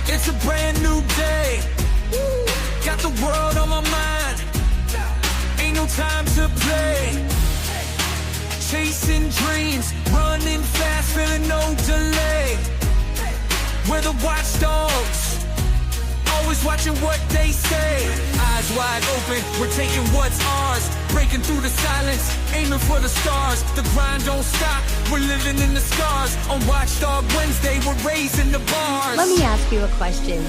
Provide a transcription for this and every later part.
It's a brand new day. Got the world on my mind. Ain't no time to play. Chasing dreams, running fast, feeling no delay. We're the watchdogs, always watching what they say. Eyes wide open, we're taking what's ours. Breaking through the silence, aiming for the stars. The grind don't stop, we're living in the scars. On Watchdog Wednesday, we're raising the bars. Let me ask you a question.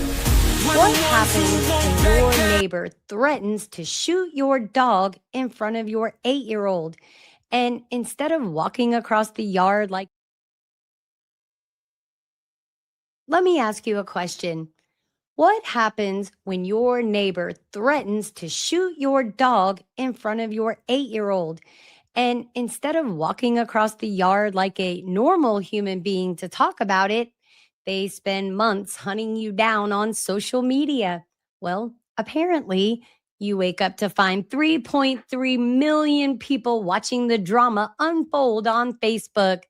What happens when your neighbor threatens to shoot your dog in front of your 8-year-old? And instead of walking across the yard like... Let me ask you a question. What happens when your neighbor threatens to shoot your dog in front of your 8-year-old? And instead of walking across the yard like a normal human being to talk about it, they spend months hunting you down on social media. Well, apparently, you wake up to find 3.3 million people watching the drama unfold on Facebook.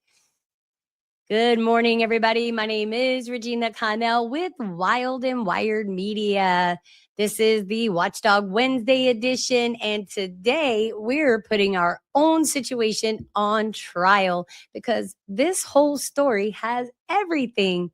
Good morning, everybody. My name is Regina Connell with Wild Wired Media. This is the Watchdog Wednesday edition, and today we're putting our own situation on trial because this whole story has everything.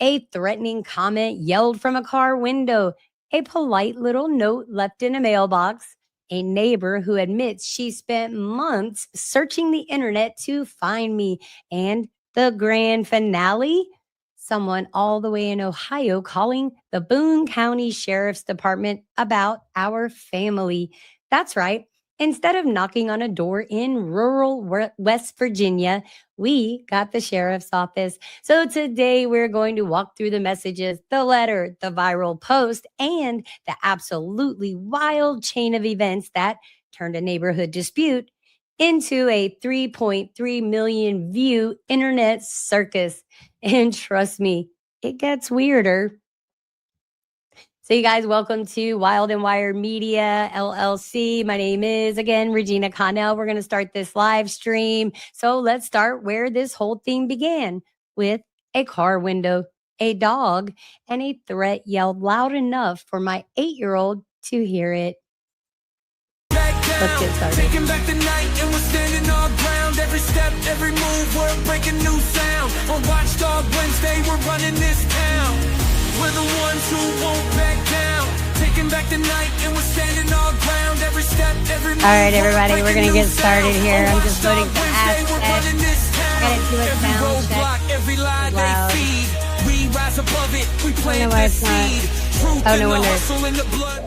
A threatening comment yelled from a car window, a polite little note left in a mailbox, a neighbor who admits she spent months searching the internet to find me, and the grand finale, someone all the way in Ohio calling the Boone County Sheriff's Department about our family. That's right. Instead of knocking on a door in rural West Virginia, we got the sheriff's office. So today we're going to walk through the messages, the letter, the viral post, and the absolutely wild chain of events that turned a neighborhood dispute into a 3.3 million view internet circus. And trust me, it gets weirder. So you guys, welcome to Wild Wired Media LLC. My name is, again, Regina Connell. We're going to start this live stream. So let's start where this whole thing began, with a car window, a dog, and a threat yelled loud enough for my 8-year-old to hear it. Let's get started. Taking back the night and we're standing our ground. Every step, every move, we're breaking new sound. On Watchdog Wednesday, we're running this town. We're the ones who won't back down. Taking back the night and we're standing our ground. Every step, every move. All right, everybody, we're going to get started here. I'm just putting some assets. Got it to a sound check. Every lie they feed. We rise above it. We plant the seed. Truth in the hustle in the blood.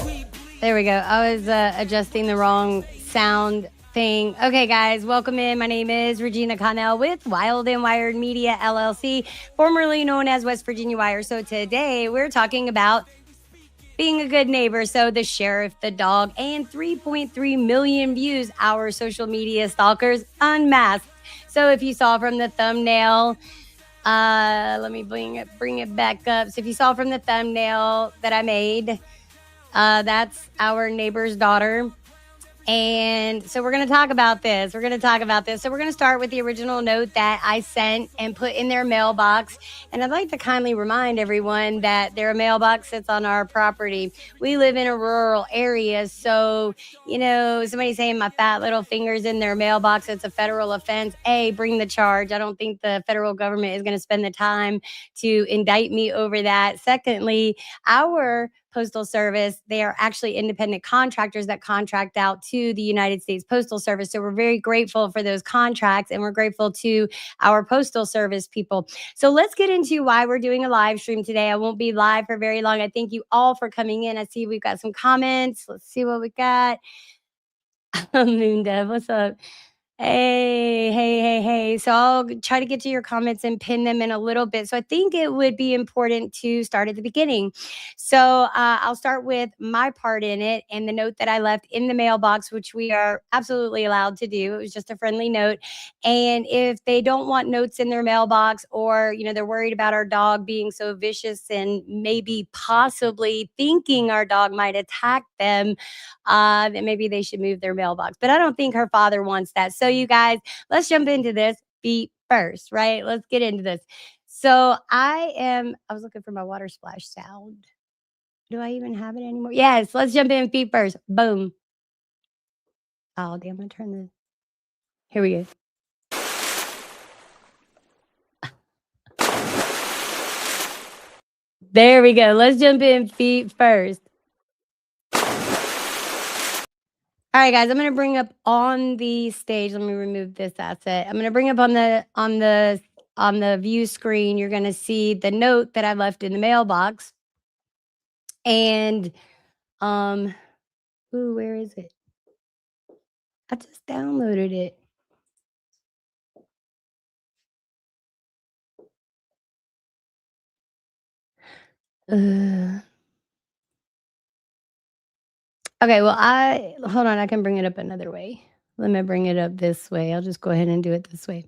There we go. I was adjusting the wrong sound thing. Okay, guys, welcome in. My name is Regina Connell with Wild Wired Media LLC, formerly known as West Virginia Wire. So today we're talking about being a good neighbor. So the sheriff, the dog, and 3.3 million views, our social media stalkers unmasked. So if you saw from the thumbnail, let me bring it back up. So if you saw from the thumbnail that I made, that's our neighbor's daughter. And so we're going to talk about this. So we're going to start with the original note that I sent and put in their mailbox. And I'd like to kindly remind everyone that their mailbox sits on our property. We live in a rural area. So, somebody saying my fat little fingers in their mailbox, it's a federal offense. Bring the charge. I don't think the federal government is going to spend the time to indict me over that. Secondly, our Postal Service, they are actually independent contractors that contract out to the United States Postal Service. So we're very grateful for those contracts, and we're grateful to our Postal Service people. So let's get into why we're doing a live stream today. I won't be live for very long. I thank you all for coming in. I see we've got some comments. Let's see what we got. Moon Dev, what's up? Hey. So I'll try to get to your comments and pin them in a little bit. So I think it would be important to start at the beginning. So I'll start with my part in it and the note that I left in the mailbox, which we are absolutely allowed to do. It was just a friendly note. And if they don't want notes in their mailbox, or, they're worried about our dog being so vicious and maybe possibly thinking our dog might attack them, then maybe they should move their mailbox. But I don't think her father wants that. So you guys, let's jump into this feet first, right? Let's get into this. So I was looking for my water splash sound. Do I even have it anymore? Yes, let's jump in feet first. Boom. Oh, damn, I'm gonna turn this. Here we go. There we go. Let's jump in feet first. All right, guys, I'm going to bring up on the stage. Let me remove this asset. I'm going to bring up on the view screen. You're going to see the note that I left in the mailbox. And where is it? I just downloaded it. Okay, well, hold on. I can bring it up another way. Let me bring it up this way. I'll just go ahead and do it this way.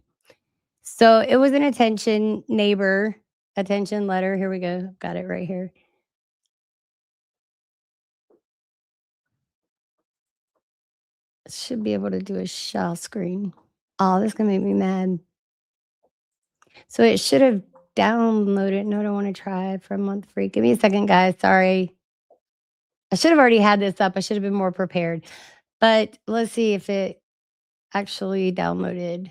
So it was an attention letter. Here we go. Got it right here. Should be able to do a shell screen. Oh, this is gonna make me mad. So it should have downloaded. No, I don't want to try for a month free. Give me a second, guys. Sorry. I should have already had this up. I should have been more prepared. But let's see if it actually downloaded.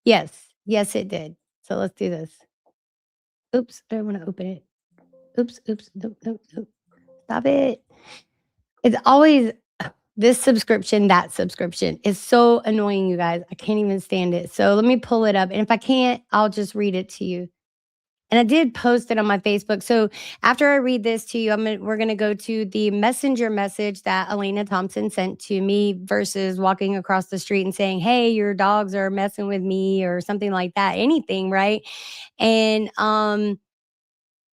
Yes, it did. So let's do this. Oops, I don't want to open it. Oops. Nope. Stop it. It's always this subscription, that subscription. Is so annoying, you guys. I can't even stand it. So let me pull it up. And if I can't, I'll just read it to you. And I did post it on my Facebook. So after I read this to you, we're going to go to the messenger message that Elena Thompson sent to me versus walking across the street and saying, hey, your dogs are messing with me or something like that. Anything, right? And y'all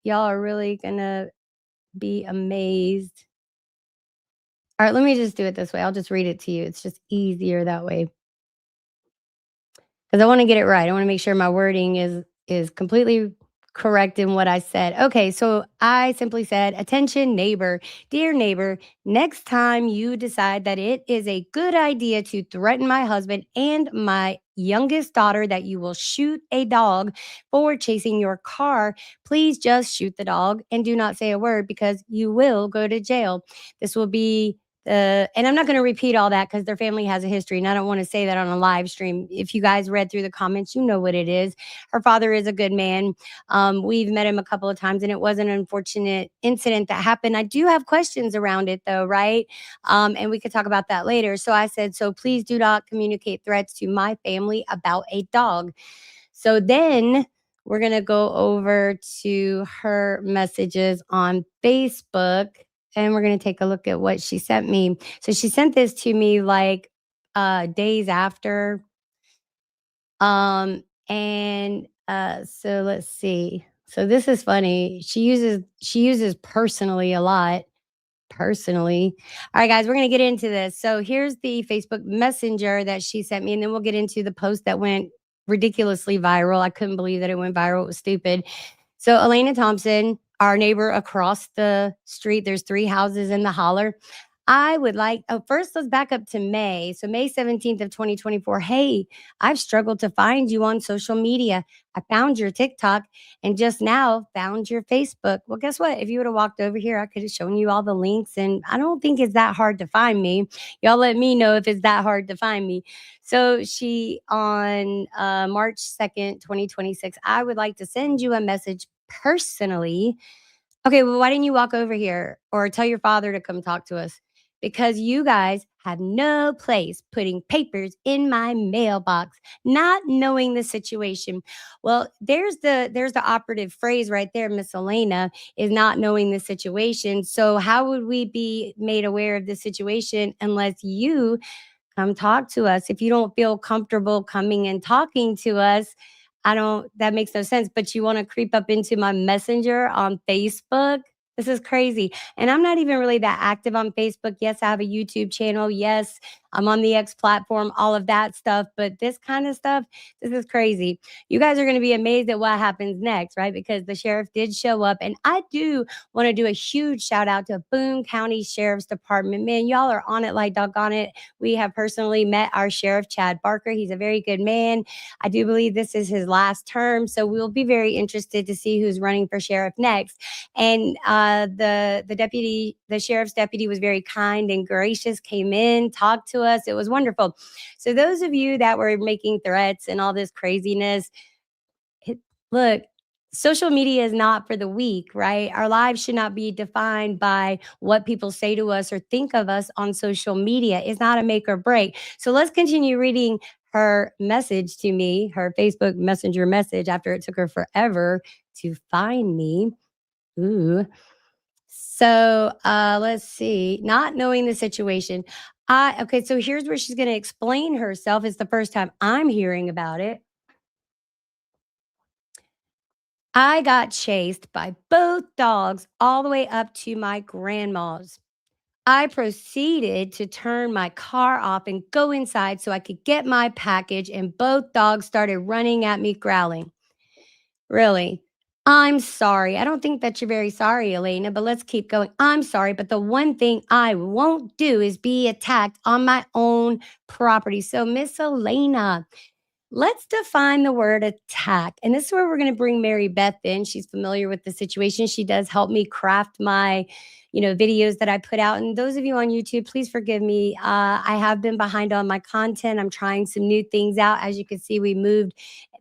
are really going to be amazed. All right, let me just do it this way. I'll just read it to you. It's just easier that way. Because I want to get it right. I want to make sure my wording is completely correct in what I said. Okay, so I simply said, attention neighbor, dear neighbor, next time you decide that it is a good idea to threaten my husband and my youngest daughter that you will shoot a dog for chasing your car, please just shoot the dog and do not say a word because you will go to jail. This will be and I'm not going to repeat all that because their family has a history, and I don't want to say that on a live stream. If you guys read through the comments, you know what it is. Her father is a good man. We've met him a couple of times, and it was an unfortunate incident that happened. I do have questions around it, though, right? And we could talk about that later. So I said, so please do not communicate threats to my family about a dog. So then we're going to go over to her messages on Facebook. And we're going to take a look at what she sent me. So she sent this to me like days after. So let's see. So this is funny. She uses personally a lot. Personally. All right, guys, we're going to get into this. So here's the Facebook Messenger that she sent me, and then we'll get into the post that went ridiculously viral. I couldn't believe that it went viral. It was stupid. So Elena Thompson, our neighbor across the street, there's 3 houses in the holler. I would like, oh, first let's back up to May. So May 17th of 2024. Hey, I've struggled to find you on social media. I found your TikTok and just now found your Facebook. Well, guess what? If you would have walked over here, I could have shown you all the links. And I don't think it's that hard to find me. Y'all let me know if it's that hard to find me. So she on March 2nd, 2026, I would like to send you a message personally. Okay, well, why didn't you walk over here or tell your father to come talk to us? Because you guys have no place putting papers in my mailbox, not knowing the situation. Well, there's the operative phrase right there, Miss Elena, is not knowing the situation. So how would we be made aware of the situation unless you come talk to us? If you don't feel comfortable coming and talking to us, I don't, that makes no sense. But you want to creep up into my messenger on Facebook? This is crazy. And I'm not even really that active on Facebook. Yes, I have a YouTube channel. Yes, I'm on the X platform, all of that stuff. But this kind of stuff, this is crazy. You guys are going to be amazed at what happens next, right? Because the sheriff did show up. And I do want to do a huge shout out to Boone County Sheriff's Department. Man, y'all are on it like doggone it. We have personally met our sheriff, Chad Barker. He's a very good man. I do believe this is his last term. So we'll be very interested to see who's running for sheriff next. And the sheriff's deputy was very kind and gracious, came in, talked to us. It was wonderful. So those of you that were making threats and all this craziness, look, social media is not for the weak, right? Our lives should not be defined by what people say to us or think of us on social media. It's not a make or break. So let's continue reading her message to me, her Facebook Messenger message after it took her forever to find me. Ooh. So let's see. Not knowing the situation. Okay, so here's where she's going to explain herself. It's the first time I'm hearing about it. I got chased by both dogs all the way up to my grandma's. I proceeded to turn my car off and go inside so I could get my package, and both dogs started running at me, growling. Really? I'm sorry. I don't think that you're very sorry, Elena, but let's keep going. I'm sorry, but the one thing I won't do is be attacked on my own property. So, Miss Elena, let's define the word attack. And this is where we're going to bring Mary Beth in. She's familiar with the situation. She does help me craft my, videos that I put out. And those of you on YouTube, please forgive me. I have been behind on my content. I'm trying some new things out. As you can see, we moved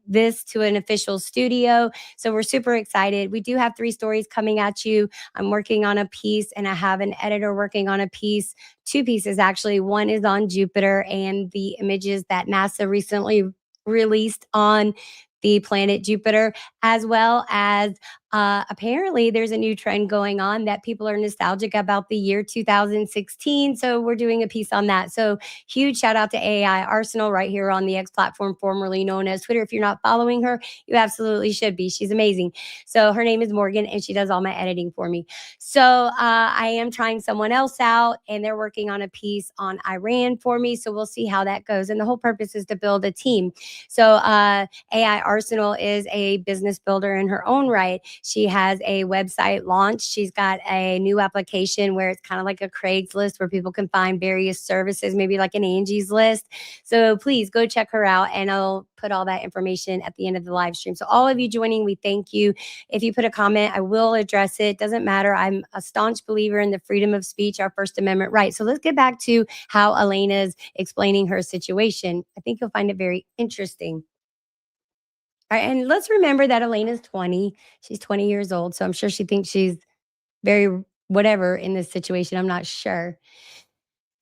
this to an official studio. So we're super excited. We do have 3 stories coming at you. I'm working on a piece and I have an editor working on a piece, 2 pieces actually. One is on Jupiter and the images that NASA recently released on the planet Jupiter, as well as apparently there's a new trend going on that people are nostalgic about the year 2016. So we're doing a piece on that. So huge shout out to AI Arsenal right here on the X platform, formerly known as Twitter. If you're not following her, you absolutely should be. She's amazing. So her name is Morgan and she does all my editing for me. So I am trying someone else out and they're working on a piece on Iran for me. So we'll see how that goes. And the whole purpose is to build a team. So AI Arsenal is a business builder in her own right. She has a website launched. She's got a new application where it's kind of like a Craigslist where people can find various services, maybe like an Angie's List. So please go check her out and I'll put all that information at the end of the live stream. So all of you joining, we thank you. If you put a comment, I will address it. Doesn't matter. I'm a staunch believer in the freedom of speech, our First Amendment right. So let's get back to how Elena's explaining her situation. I think you'll find it very interesting. All right, and let's remember that Elena's 20. She's 20 years old, so I'm sure she thinks she's very whatever in this situation. I'm not sure.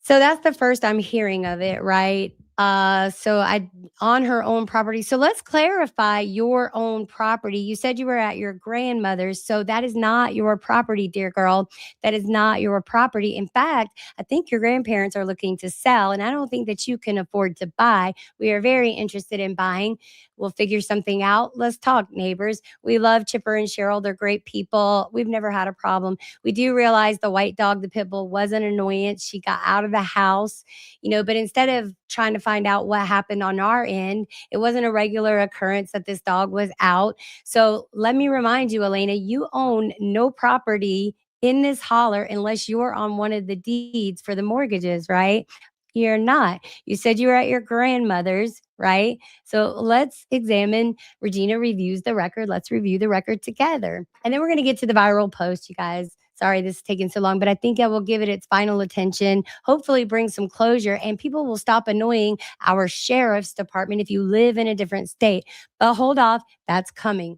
So that's the first I'm hearing of it, right? So I on her own property. So let's clarify your own property. You said you were at your grandmother's, so that is not your property, dear girl. That is not your property. In fact, I think your grandparents are looking to sell, and I don't think that you can afford to buy. We are very interested in buying. We'll figure something out. Let's talk, neighbors. We love Chipper and Cheryl. They're great people. We've never had a problem. We do realize the white dog, the pit bull, was an annoyance. She got out of the house, but instead of trying to find out what happened on our end, it wasn't a regular occurrence that this dog was out. So let me remind you, Elena, you own no property in this holler unless you're on one of the deeds for the mortgages, right? You're not. You said you were at your grandmother's, right? So let's examine. Regina reviews the record. Let's review the record together. And then we're going to get to the viral post, you guys. Sorry this is taking so long, but I think I will give it its final attention, hopefully bring some closure, and people will stop annoying our sheriff's department if you live in a different state. But hold off, that's coming.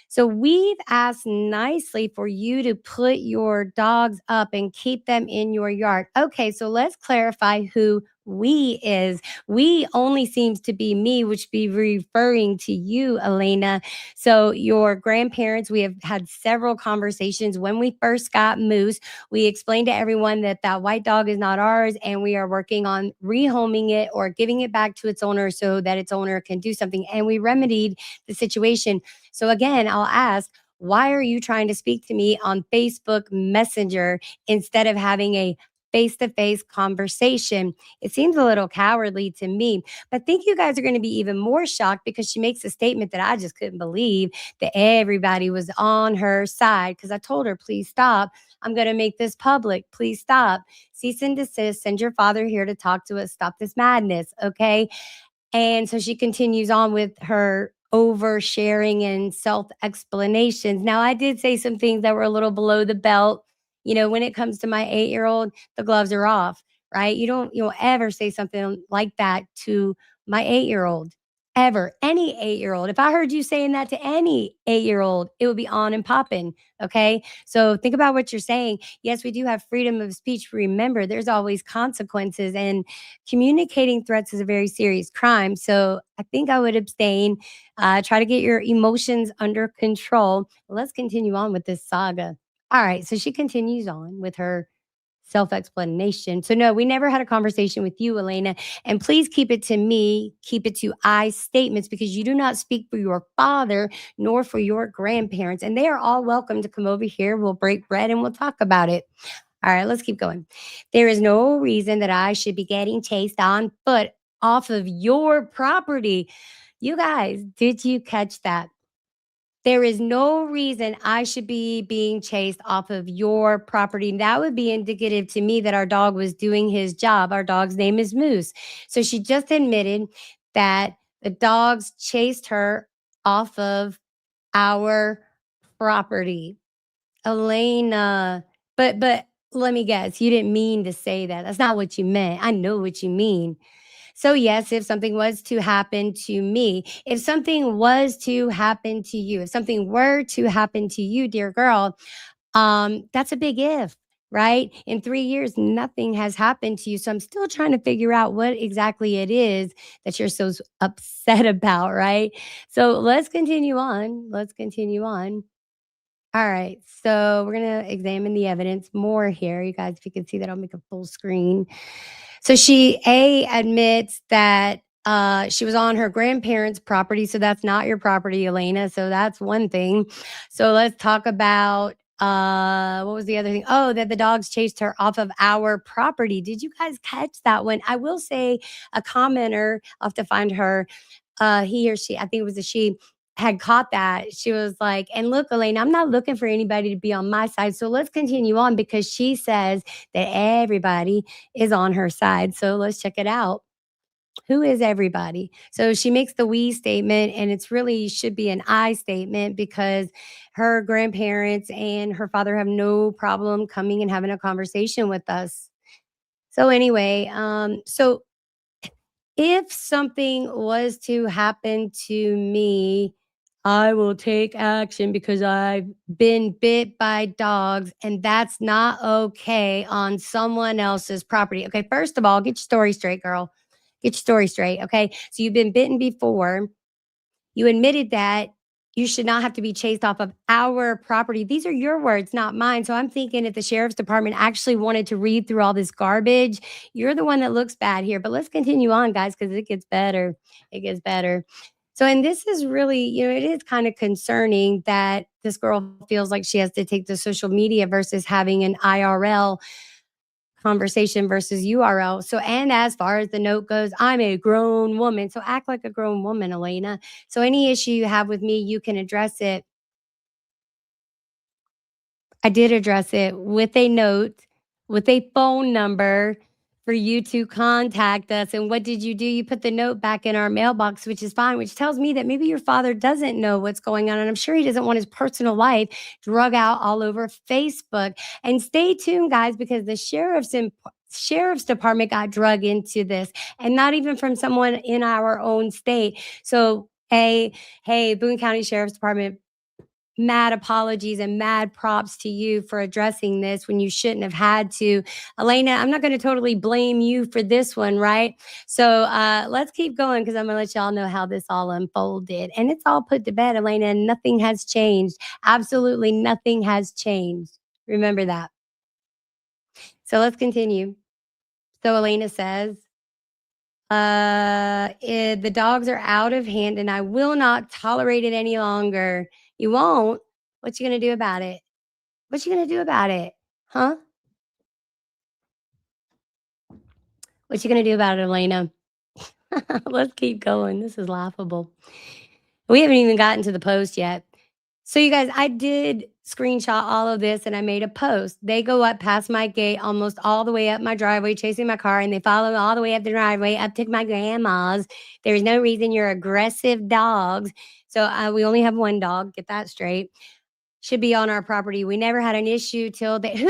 So we've asked nicely for you to put your dogs up and keep them in your yard. Okay, so let's clarify who we is. We only seems to be me, which be referring to you, Elena. So your grandparents, we have had several conversations. When we first got Moose, we explained to everyone that that white dog is not ours, and we are working on rehoming it or giving it back to its owner so that its owner can do something. And we remedied the situation. So again, I'll ask, why are you trying to speak to me on Facebook Messenger instead of having a face to face conversation? It seems a little cowardly to me, but I think you guys are going to be even more shocked because she makes a statement that I just couldn't believe, that everybody was on her side. Because I told her, please stop. I'm going to make this public. Please stop. Cease and desist. Send your father here to talk to us. Stop this madness. Okay. And so she continues on with her oversharing and self explanations. Now, I did say some things that were a little below the belt. You know, when it comes to my 8-year-old, the gloves are off, right? You don't ever say something like that to my 8-year-old, ever. Any 8-year-old. If I heard you saying that to any 8-year-old, it would be on and popping. Okay. So think about what you're saying. Yes, we do have freedom of speech. Remember, there's always consequences, and communicating threats is a very serious crime. So I think I would abstain. Try to get your emotions under control. Let's continue on with this saga. All right. So she continues on with her self explanation. So, no, we never had a conversation with you, Elena. And please keep it to me, keep it to I statements, because you do not speak for your father nor for your grandparents. And they are all welcome to come over here. We'll break bread and we'll talk about it. All right, let's keep going. There is no reason that I should be getting chased on foot off of your property. You guys, did you catch that? There is no reason I should be being chased off of your property. That would be indicative to me that our dog was doing his job. Our dog's name is Moose. So she just admitted that the dogs chased her off of our property. Elena, but let me guess, you didn't mean to say that. That's not what you meant. I know what you mean. So yes, if something was to happen to me, if something was to happen to you, if something were to happen to you, dear girl, that's a big if, right? In 3 years, nothing has happened to you. So I'm still trying to figure out what exactly it is that you're so upset about, right? So let's continue on. Let's continue on. All right. So we're going to examine the evidence more here. You guys, if you can see that, I'll make a full screen. So she admits that she was on her grandparents' property. So that's not your property, Elena. So that's one thing. So let's talk about what was the other thing? Oh, that the dogs chased her off of our property. Did you guys catch that one? I will say a commenter, I'll have to find her, he or she, I think it was a she, had caught that. She was like, and look, Elaine, I'm not looking for anybody to be on my side. So let's continue on, because she says that everybody is on her side. So let's check it out. Who is everybody? So she makes the we statement, and it's really should be an I statement, because her grandparents and her father have no problem coming and having a conversation with us. So anyway, so if something was to happen to me, I will take action because I've been bit by dogs, and that's not okay on someone else's property. Okay, first of all, get your story straight, girl. Get your story straight. Okay, so you've been bitten before. You admitted that you should not have to be chased off of our property. These are your words, not mine. So I'm thinking if the sheriff's department actually wanted to read through all this garbage, you're the one that looks bad here. But let's continue on, guys, because it gets better. It gets better. So, and this is really, it is kind of concerning that this girl feels like she has to take to social media versus having an IRL conversation versus URL. So, and as far as the note goes, I'm a grown woman. So act like a grown woman, Elena. So any issue you have with me, you can address it I did address it with a note, with a phone number for you to contact us. And what did you do? You put the note back in our mailbox, which is fine, which tells me that maybe your father doesn't know what's going on. And I'm sure he doesn't want his personal life drug out all over Facebook. And stay tuned, guys, because the sheriff's department got drug into this, and not even from someone in our own state. So, hey, Boone County Sheriff's Department, mad apologies and mad props to you for addressing this when you shouldn't have had to. Elena, I'm not going to totally blame you for this one, right? So let's keep going, because I'm going to let y'all know how this all unfolded. And it's all put to bed, Elena, and nothing has changed. Absolutely nothing has changed. Remember that. So let's continue. So Elena says, the dogs are out of hand and I will not tolerate it any longer. You won't? What you gonna do about it? What you gonna do about it? Huh? What you gonna do about it, Elena? Let's keep going. This is laughable. We haven't even gotten to the post yet. So you guys, I did screenshot all of this and I made a post. They go up past my gate, almost all the way up my driveway, chasing my car, and they follow all the way up the driveway, up to my grandma's. There's no reason, you're aggressive dogs. So we only have one dog. Get that straight. Should be on our property. We never had an issue till they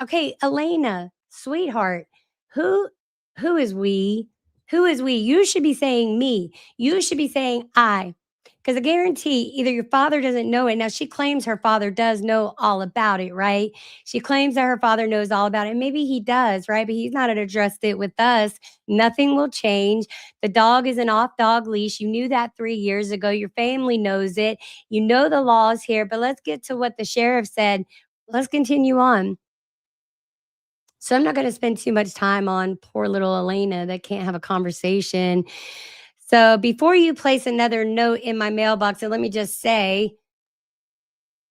okay, Elena, sweetheart, who who is we? Who is we? You should be saying me. You should be saying I. Because I guarantee either your father doesn't know it. Now, she claims her father does know all about it, right? She claims that her father knows all about it. Maybe he does, right? But he's not addressed it with us. Nothing will change. The dog is an off dog leash. You knew that 3 years ago. Your family knows it. You know the laws here. But let's get to what the sheriff said. Let's continue on. So I'm not going to spend too much time on poor little Elena that can't have a conversation. So before you place another note in my mailbox, and let me just say,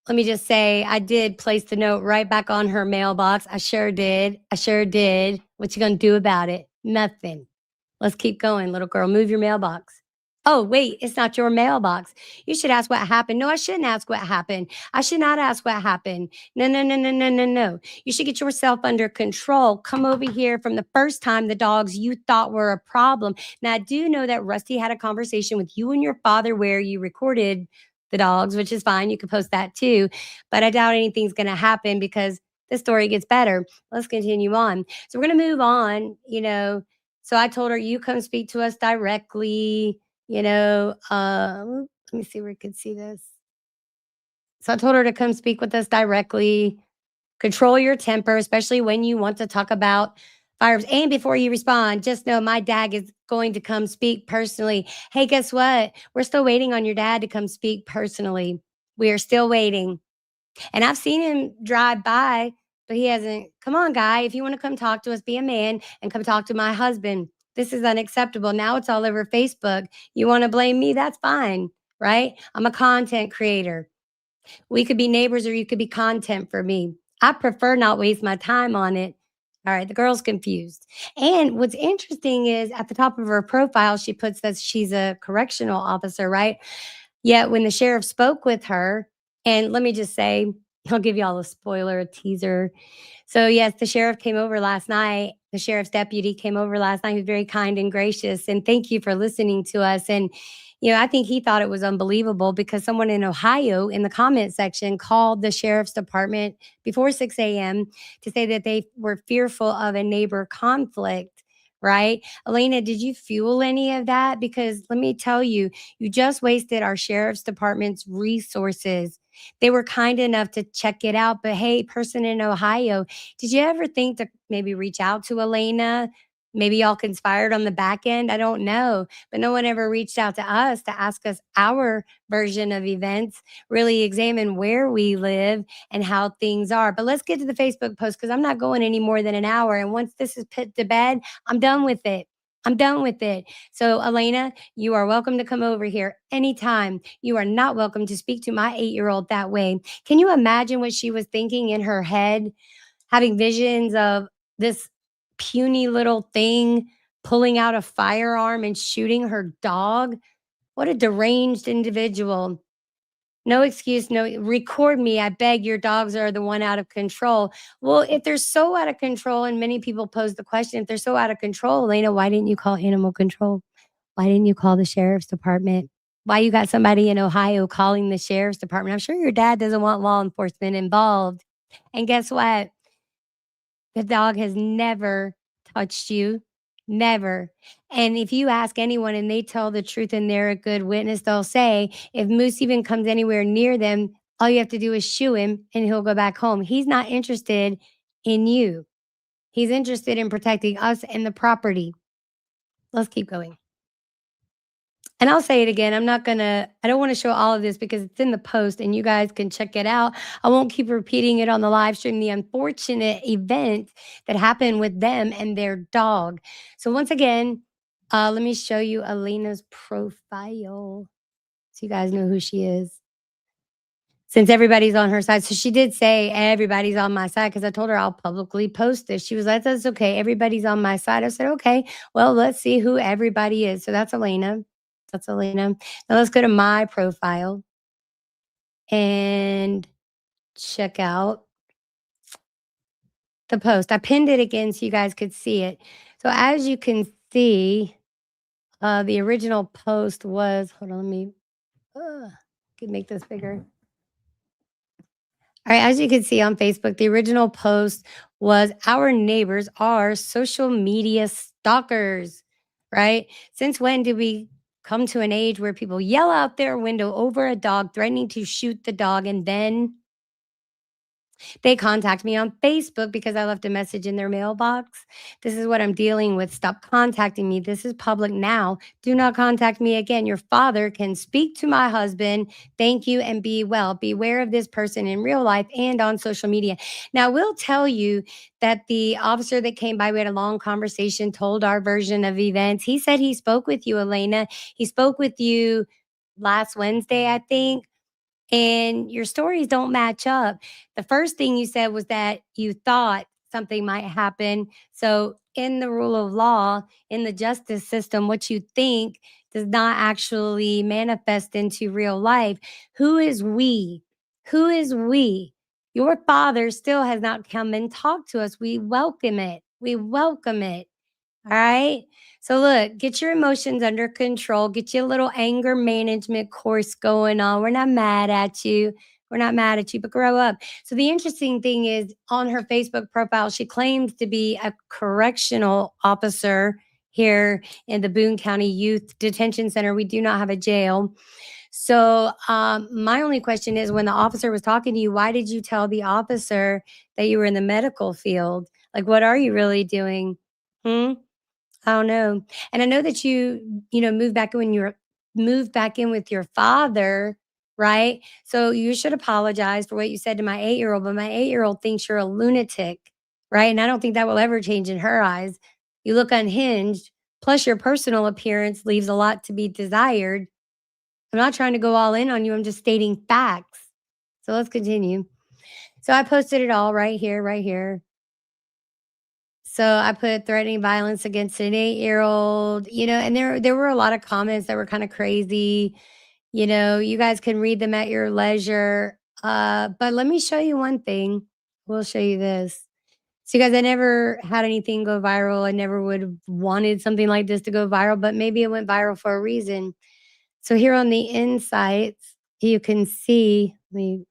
I did place the note right back on her mailbox. I sure did. I sure did. What you gonna do about it? Nothing. Let's keep going, little girl. Move your mailbox. Oh, wait, it's not your mailbox. You should ask what happened. No, I shouldn't ask what happened. I should not ask what happened. No, no, no, no, no, no, no. You should get yourself under control. Come over here from the first time the dogs you thought were a problem. Now, I do know that Rusty had a conversation with you and your father where you recorded the dogs, which is fine. You could post that too. But I doubt anything's going to happen because the story gets better. Let's continue on. So we're going to move on, So I told her, you come speak to us directly. Let me see where I could see this. So I told her to come speak with us directly. Control your temper, especially when you want to talk about firearms. And before you respond, just know my dad is going to come speak personally. Hey, guess what? We're still waiting on your dad to come speak personally. We are still waiting. And I've seen him drive by, but he hasn't. Come on, guy. If you want to come talk to us, be a man and come talk to my husband. This is unacceptable. Now it's all over Facebook. You want to blame me? That's fine, right? I'm a content creator. We could be neighbors or you could be content for me. I prefer not waste my time on it. All right, the girl's confused. And what's interesting is at the top of her profile, she puts that she's a correctional officer, right? Yet when the sheriff spoke with her, and let me just say, I'll give y'all a spoiler, a teaser. So, yes, the sheriff came over last night. The sheriff's deputy came over last night. He was very kind and gracious. And thank you for listening to us. And, I think he thought it was unbelievable because someone in Ohio in the comment section called the sheriff's department before 6 a.m. to say that they were fearful of a neighbor conflict. Right? Elena, did you fuel any of that? Because let me tell you, you just wasted our sheriff's department's resources. They were kind enough to check it out. But hey, person in Ohio, did you ever think to maybe reach out to Elena? Maybe y'all conspired on the back end. I don't know. But no one ever reached out to us to ask us our version of events, really examine where we live and how things are. But let's get to the Facebook post because I'm not going any more than an hour. And once this is put to bed, I'm done with it. I'm done with it. So, Elena, you are welcome to come over here anytime. You are not welcome to speak to my 8-year-old that way. Can you imagine what she was thinking in her head, having visions of this puny little thing pulling out a firearm and shooting her dog? What a deranged individual. No excuse, no record me. I beg, your dogs are the one out of control. Well, if they're so out of control, and many people pose the question, if they're so out of control, Elena, why didn't you call animal control? Why didn't you call the sheriff's department? Why you got somebody in Ohio calling the sheriff's department? I'm sure your dad doesn't want law enforcement involved. And guess what? The dog has never touched you, never. And if you ask anyone and they tell the truth and they're a good witness, they'll say if Moose even comes anywhere near them, all you have to do is shoo him and he'll go back home. He's not interested in you. He's interested in protecting us and the property. Let's keep going. And I'll say it again. I don't want to show all of this because it's in the post and you guys can check it out. I won't keep repeating it on the live stream, the unfortunate event that happened with them and their dog. So, once again, let me show you Elena's profile so you guys know who she is. Since everybody's on her side. So she did say everybody's on my side because I told her I'll publicly post this. She was like, that's okay. Everybody's on my side. I said, okay, well, let's see who everybody is. So that's Elena. That's Elena. Now let's go to my profile and check out the post. I pinned it again so you guys could see it. So as you can see, the original post was, hold on, let me could make this bigger. All right, as you can see on Facebook, the original post was our neighbors are social media stalkers, right? Since when did we come to an age where people yell out their window over a dog, threatening to shoot the dog, and then they contact me on Facebook because I left a message in their mailbox? This is what I'm dealing with. Stop contacting me. This is public now. Do not contact me again. Your father can speak to my husband. Thank you and be well. Beware of this person in real life and on social media. Now, I will tell you that the officer that came by, we had a long conversation, told our version of events. He said he spoke with you, Elena. He spoke with you last Wednesday, I think, and your stories don't match up. The first thing you said was that you thought something might happen. So, in the rule of law, in the justice system, what you think does not actually manifest into real life. Who is we? Who is we? Your father still has not come and talked to us. We welcome it. We welcome it. All right. So look, get your emotions under control. Get you a little anger management course going on. We're not mad at you. We're not mad at you, but grow up. So the interesting thing is on her Facebook profile, she claims to be a correctional officer here in the Boone County Youth Detention Center. We do not have a jail. So my only question is, when the officer was talking to you, why did you tell the officer that you were in the medical field? Like, what are you really doing? Hmm? I don't know. And I know that moved back in when you moved back in with your father, right? So you should apologize for what you said to my 8-year-old, but my 8-year-old thinks you're a lunatic, right? And I don't think that will ever change in her eyes. You look unhinged, plus your personal appearance leaves a lot to be desired. I'm not trying to go all in on you. I'm just stating facts. So let's continue. So I posted it all right here, right here. So I put threatening violence against an 8-year-old, and there were a lot of comments that were kind of crazy. You guys can read them at your leisure. But let me show you one thing. We'll show you this. So, you guys, I never had anything go viral. I never would have wanted something like this to go viral, but maybe it went viral for a reason. So here on the insights, you can see that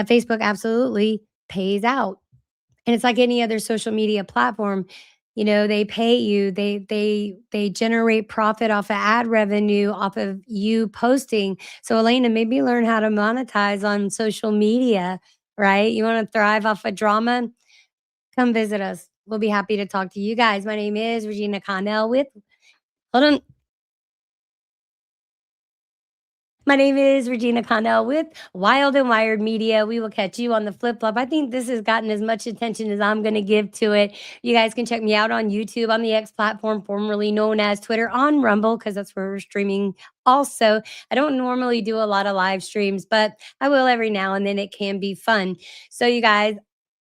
Facebook absolutely pays out. And it's like any other social media platform. They pay you, they generate profit off of ad revenue, off of you posting. So Elena, maybe learn how to monetize on social media, right? You want to thrive off of drama? Come visit us. We'll be happy to talk to you guys. My name is Regina Connell hold on. My name is Regina Connell with Wild and Wired Media. We will catch you on the flip flop. I think this has gotten as much attention as I'm going to give to it. You guys can check me out on YouTube, on the X platform, formerly known as Twitter, on Rumble, because that's where we're streaming also. I don't normally do a lot of live streams, but I will every now and then. It can be fun. So you guys,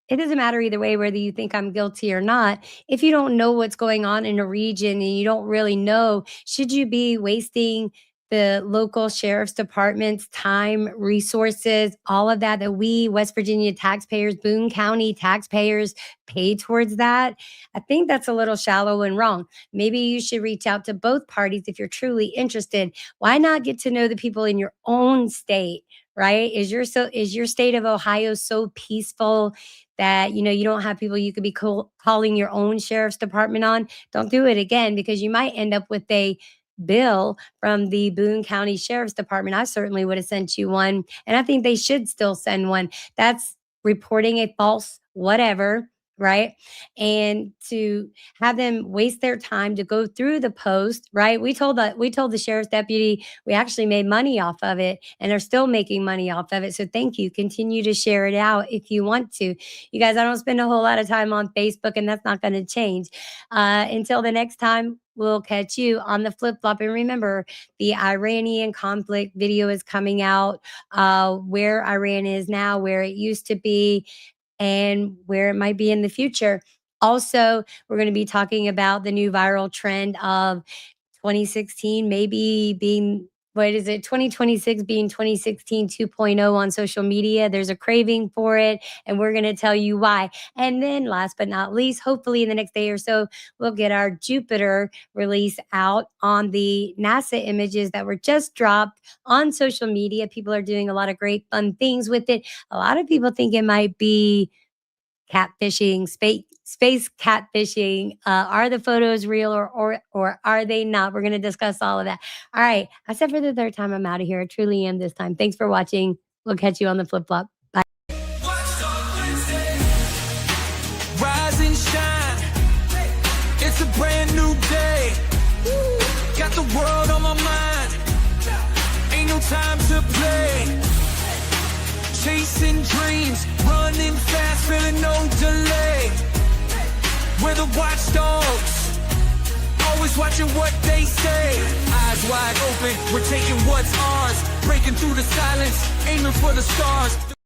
it doesn't matter either way whether you think I'm guilty or not. If you don't know what's going on in a region and you don't really know, should you be wasting the local sheriff's department's time, resources, all of that we West Virginia taxpayers, Boone County taxpayers pay towards that. I think that's a little shallow and wrong. Maybe you should reach out to both parties if you're truly interested. Why not get to know the people in your own state, right? Is your state of Ohio so peaceful that you don't have people you could be calling your own sheriff's department on? Don't do it again, because you might end up with a bill from the Boone County Sheriff's Department. I certainly would have sent you one, and I think they should still send one. That's reporting a false whatever, right? And to have them waste their time to go through the post, right? We told the sheriff's deputy we actually made money off of it and are still making money off of it. So thank you. Continue to share it out if you want to. You guys, I don't spend a whole lot of time on Facebook, and that's not going to change. Until the next time, we'll catch you on the flip flop. And remember, the Iranian conflict video is coming out, where Iran is now, where it used to be, and where it might be in the future. Also, we're going to be talking about the new viral trend of 2016 maybe being, 2026 being 2016 2.0 on social media. There's a craving for it, and we're going to tell you why. And then last but not least, hopefully in the next day or so, we'll get our Jupiter release out on the NASA images that were just dropped on social media. People are doing a lot of great fun things with it. A lot of people think it might be catfishing, space catfishing. Are the photos real or are they not? We're going to discuss all of that. All right. I said for the third time, I'm out of here. I truly am this time. Thanks for watching. We'll catch you on the flip flop. Bye. Rise and shine. It's a brand new day. Got the world on my mind. Ain't no time to play. Chasing dreams, running fast, feeling no delay. We're the watchdogs, always watching what they say. Eyes wide open, we're taking what's ours. Breaking through the silence, aiming for the stars.